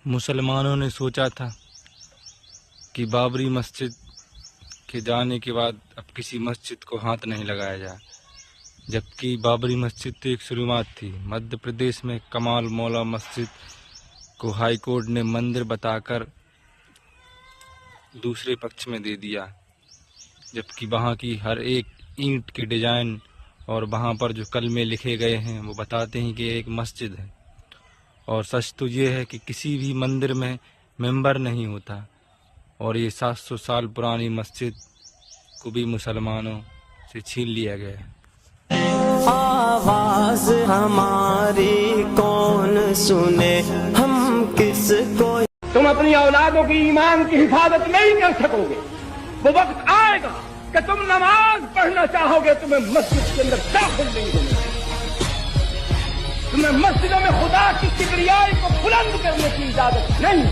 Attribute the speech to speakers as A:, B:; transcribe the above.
A: मुसलमानों ने सोचा था कि बाबरी मस्जिद के जाने के बाद अब किसी मस्जिद को हाथ नहीं लगाया जाए, जबकि बाबरी मस्जिद तो एक शुरुआत थी। मध्य प्रदेश में कमाल मौला मस्जिद को हाई कोर्ट ने मंदिर बताकर दूसरे पक्ष में दे दिया, जबकि वहाँ की हर एक ईंट की डिजाइन और वहाँ पर जो कलमे लिखे गए हैं वो बताते हैं कि एक मस्जिद है। और सच तो ये है कि किसी भी मंदिर में मेंबर नहीं होता, और ये 700 साल पुरानी मस्जिद को भी मुसलमानों से छीन लिया गया है।
B: आवाज हमारी कौन सुने, हम किसको।
C: तुम अपनी औलादों की ईमान की हिफाजत नहीं कर सकोगे। वो वक्त आएगा कि तुम नमाज पढ़ना चाहोगे, तुम्हें मस्जिद के अंदर दाखिल नहीं होना। तुम्हें मस्जिदों में खुदा की किबरियाई को बुलंद करने की इजाजत नहीं।